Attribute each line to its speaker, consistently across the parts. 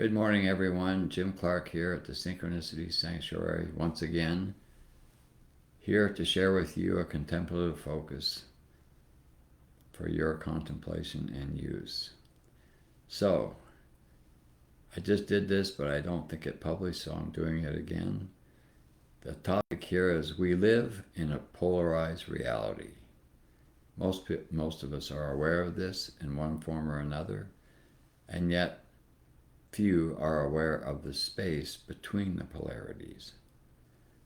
Speaker 1: Good morning, everyone. Jim Clark here at the Synchronicity Sanctuary, once again, here to share with you a contemplative focus for your contemplation and use. So, I just did this, but I don't think it published, so I'm doing it again. The topic here is we live in a polarized reality. Most of us are aware of this in one form or another, and yet few are aware of the space between the polarities.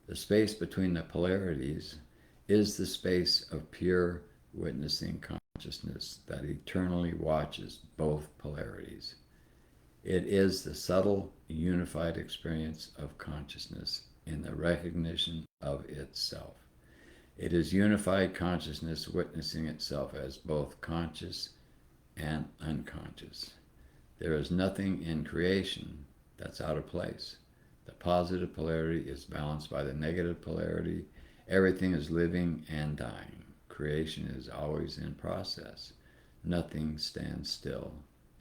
Speaker 1: The space between the polarities is the space of pure witnessing consciousness that eternally watches both polarities. It is the subtle, unified experience of consciousness in the recognition of itself. It is unified consciousness witnessing itself as both conscious and unconscious. There is nothing in creation that's out of place. The positive polarity is balanced by the negative polarity. Everything is living and dying. Creation is always in process. Nothing stands still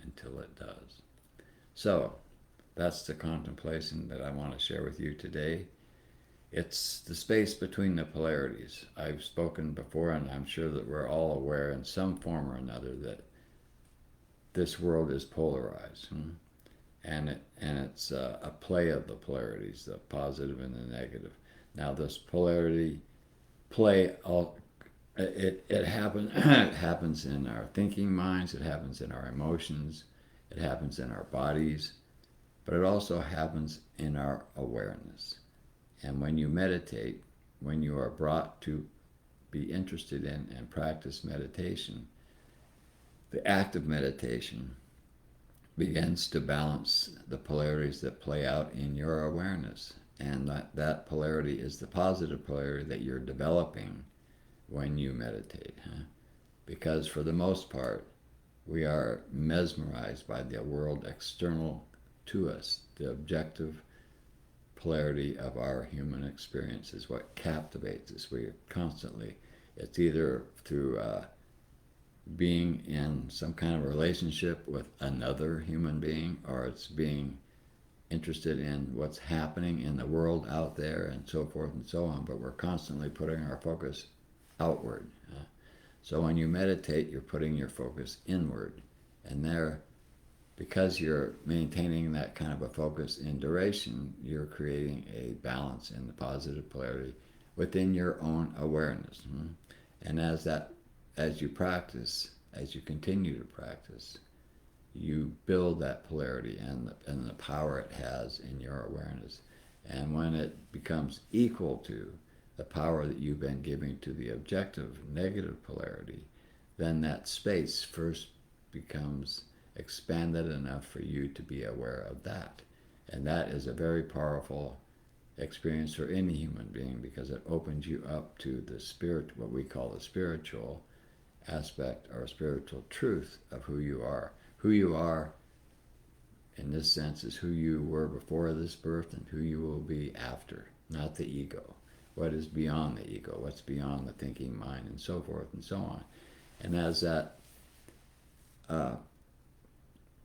Speaker 1: until it does. So, that's the contemplation that I want to share with you today. It's the space between the polarities. I've spoken before, and I'm sure that we're all aware in some form or another that this world is polarized. And it's a play of the polarities, the positive and the negative. Now, this polarity play, it happens, it happens in our thinking minds, it happens in our emotions, it happens in our bodies, but it also happens in our awareness. And when you meditate, when you are brought to be interested in and practice meditation, the act of meditation begins to balance the polarities that play out in your awareness. And that polarity is the positive polarity that you're developing when you meditate. Because for the most part, we are mesmerized by the world external to us. The objective polarity of our human experience is what captivates us. We constantly, it's either through being in some kind of relationship with another human being, or it's being interested in what's happening in the world out there and so forth and so on, but we're constantly putting our focus outward. So when you meditate, you're putting your focus inward, and there, because you're maintaining that kind of a focus in duration, you're creating a balance in the positive polarity within your own awareness. And as you practice, as you continue to practice, you build that polarity and the power it has in your awareness. And when it becomes equal to the power that you've been giving to the objective negative polarity, then that space first becomes expanded enough for you to be aware of that. And that is a very powerful experience for any human being, because it opens you up to the spirit, what we call the spiritual aspect or spiritual truth of who you are. Who you are in this sense is who you were before this birth and who you will be after, not the ego. What is beyond the ego, what's beyond the thinking mind, and so forth and so on. And as that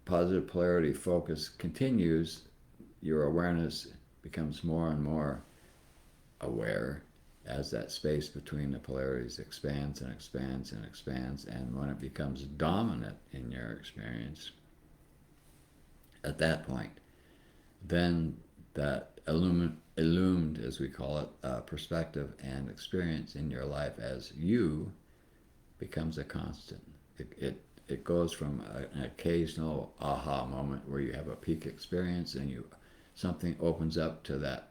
Speaker 1: positive polarity focus continues, your awareness becomes more and more aware as that space between the polarities expands and expands and expands. And when it becomes dominant in your experience, at that point, then that illumined, as we call it, perspective and experience in your life as you becomes a constant. It goes from an occasional aha moment where you have a peak experience and something opens up to that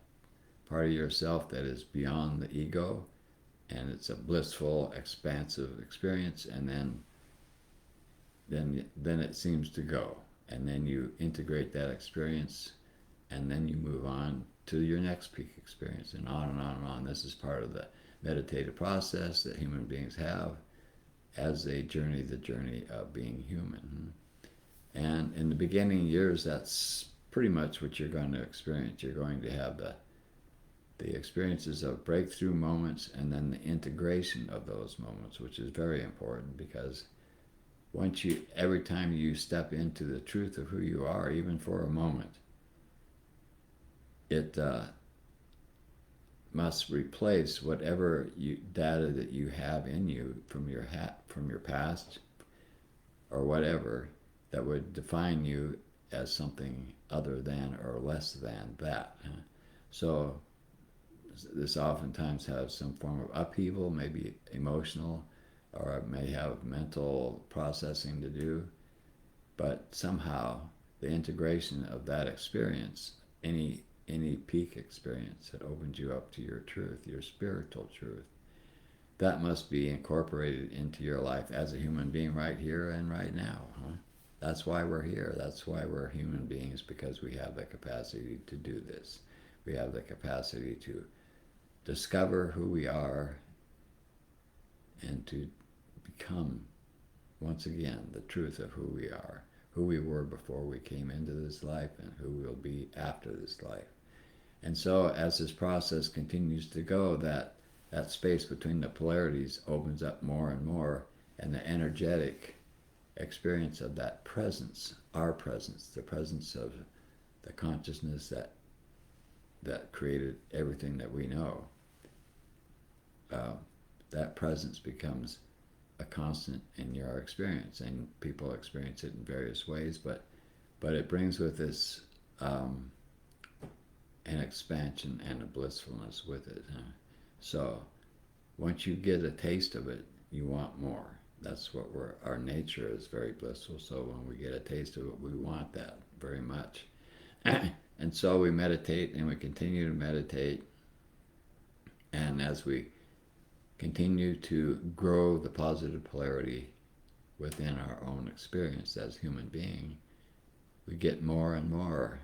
Speaker 1: part of yourself that is beyond the ego, and it's a blissful, expansive experience, and then it seems to go, and then you integrate that experience, and then you move on to your next peak experience, and on and on and on. This is part of the meditative process that human beings have as they journey the journey of being human. And in the beginning years, that's pretty much what you're going to experience. You're going to have the experiences of breakthrough moments, and then the integration of those moments, which is very important, because every time you step into the truth of who you are, even for a moment, it must replace whatever data that you have in you from your past or whatever that would define you as something other than or less than that. So this oftentimes has some form of upheaval, maybe emotional, or it may have mental processing to do. But somehow the integration of that experience, any peak experience that opens you up to your truth, your spiritual truth, that must be incorporated into your life as a human being right here and right now. That's why we're here. That's why we're human beings, because we have the capacity to do this. We have the capacity to discover who we are and to become, once again, the truth of who we are, who we were before we came into this life and who we'll be after this life. And so as this process continues to go, that space between the polarities opens up more and more, and the energetic experience of that presence, our presence, the presence of the consciousness that created everything that we know, that presence becomes a constant in your experience, and people experience it in various ways, but it brings with this an expansion and a blissfulness with it. So once you get a taste of it, you want more. That's what our nature is, very blissful. So when we get a taste of it, we want that very much. And so we meditate, and we continue to meditate. And as we continue to grow the positive polarity within our own experience as human being, we get more and more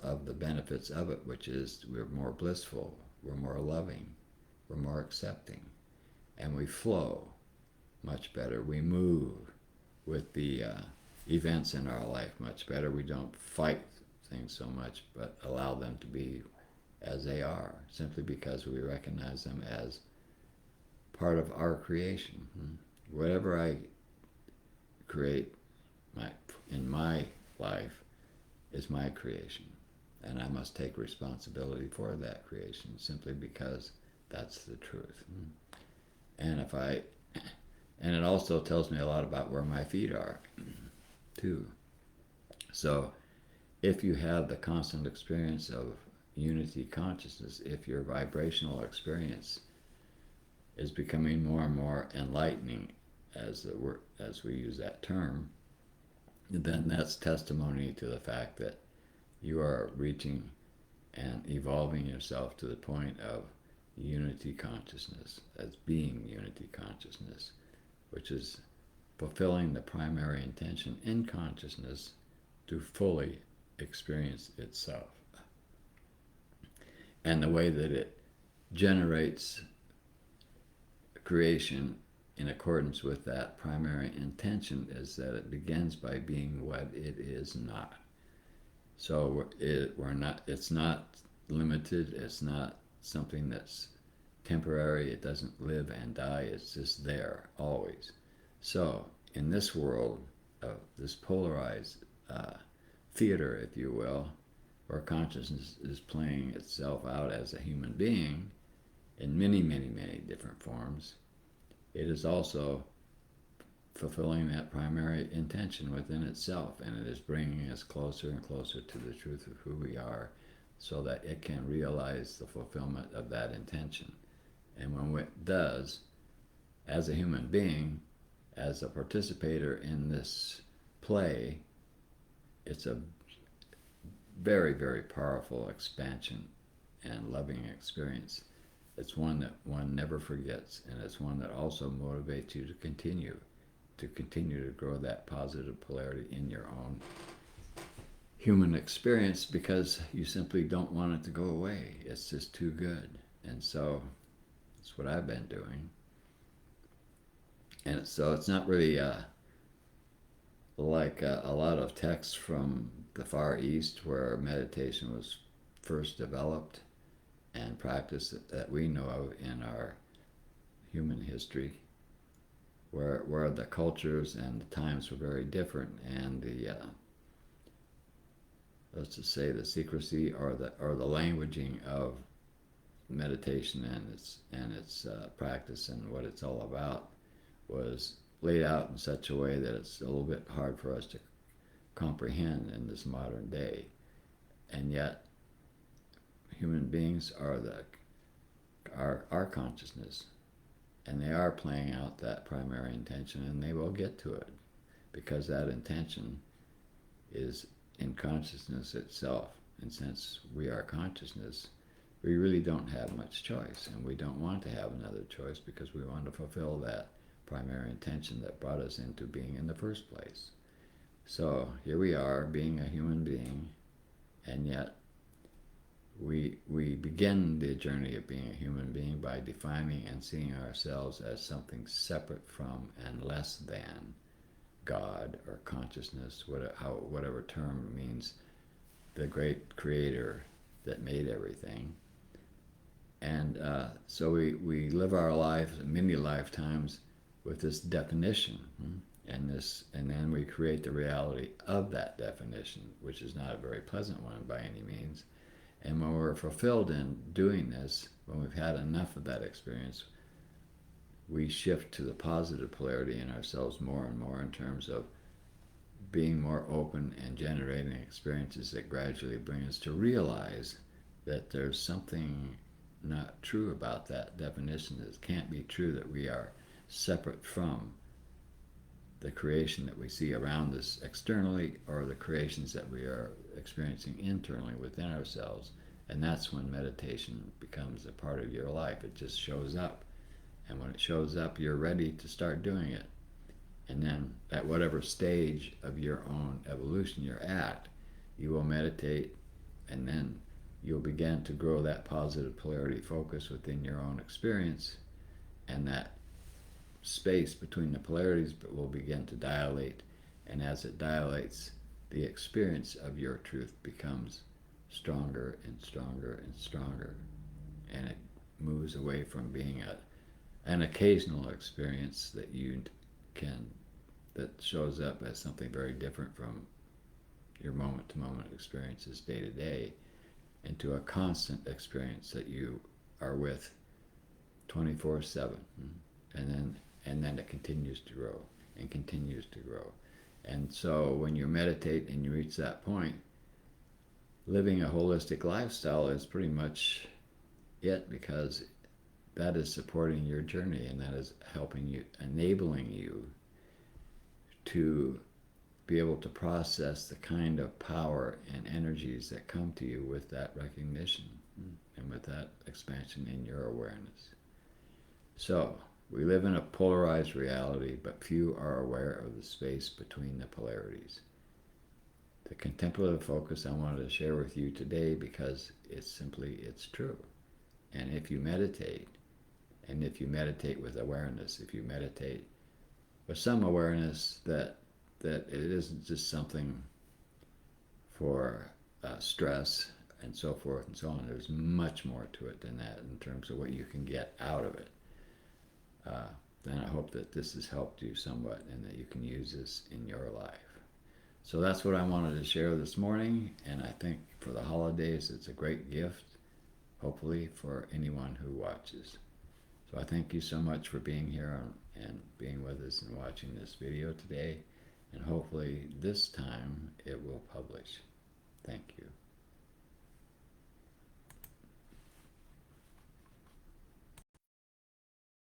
Speaker 1: of the benefits of it, which is we're more blissful, we're more loving, we're more accepting, and we flow much better. We move with the events in our life much better. We don't fight things so much, but allow them to be as they are, simply because we recognize them as part of our creation. Whatever I create in my life is my creation, and I must take responsibility for that creation simply because that's the truth. And it also tells me a lot about where my feet are too. So if you have the constant experience of unity consciousness, if your vibrational experience is becoming more and more enlightening, as we use that term, then that's testimony to the fact that you are reaching and evolving yourself to the point of unity consciousness, as being unity consciousness, which is fulfilling the primary intention in consciousness to fully experience itself. And the way that it generates creation in accordance with that primary intention is that it begins by being what it is not. So it's not limited, it's not something that's temporary, it doesn't live and die, it's just there always. So in this world of this polarized theater, if you will, where consciousness is playing itself out as a human being in many, many, many different forms, it is also fulfilling that primary intention within itself, and it is bringing us closer and closer to the truth of who we are, so that it can realize the fulfillment of that intention. And when it does, as a human being, as a participator in this play, it's a very, very powerful expansion and loving experience. It's one that one never forgets, and it's one that also motivates you to continue to grow that positive polarity in your own human experience, because you simply don't want it to go away. It's just too good. And so that's what I've been doing. And so it's not really like a lot of texts from the Far East where meditation was first developed and practiced that we know of in our human history. where the cultures and the times were very different, and the let's just say the secrecy or the languaging of meditation and its practice and what it's all about was laid out in such a way that it's a little bit hard for us to comprehend in this modern day. And yet human beings are our consciousness, and they are playing out that primary intention, and they will get to it because that intention is in consciousness itself. And since we are consciousness, we really don't have much choice, and we don't want to have another choice because we want to fulfill that primary intention that brought us into being in the first place. So here we are, being a human being, and yet we begin the journey of being a human being by defining and seeing ourselves as something separate from and less than God or consciousness, whatever term means, the great creator that made everything. And so we live our life, many lifetimes, with this definition, and then we create the reality of that definition, which is not a very pleasant one by any means. And when we're fulfilled in doing this, when we've had enough of that experience, we shift to the positive polarity in ourselves more and more in terms of being more open and generating experiences that gradually bring us to realize that there's something not true about that definition. It can't be true that we are separate from the creation that we see around us externally, or the creations that we are experiencing internally within ourselves. And that's when meditation becomes a part of your life. It just shows up. And when it shows up, you're ready to start doing it. And then at whatever stage of your own evolution you're at, you will meditate, and then you'll begin to grow that positive polarity focus within your own experience, and that space between the polarities will begin to dilate, and as it dilates, the experience of your truth becomes stronger and stronger and stronger, and it moves away from being an occasional experience that shows up as something very different from your moment-to-moment experiences day to day, into a constant experience that you are with 24/7, and then it continues to grow and continues to grow. And so when you meditate and you reach that point, living a holistic lifestyle is pretty much it, because that is supporting your journey, and that is helping you, enabling you to be able to process the kind of power and energies that come to you with that recognition and with that expansion in your awareness. So we live in a polarized reality, but few are aware of the space between the polarities. The contemplative focus I wanted to share with you today, because it's true. And if you meditate, and if you meditate with awareness, if you meditate with some awareness that it isn't just something for stress and so forth and so on. There's much more to it than that in terms of what you can get out of it. Then I hope that this has helped you somewhat, and that you can use this in your life. So that's what I wanted to share this morning, and I think for the holidays it's a great gift, hopefully, for anyone who watches. So I thank you so much for being here and being with us and watching this video today. And hopefully this time it will publish.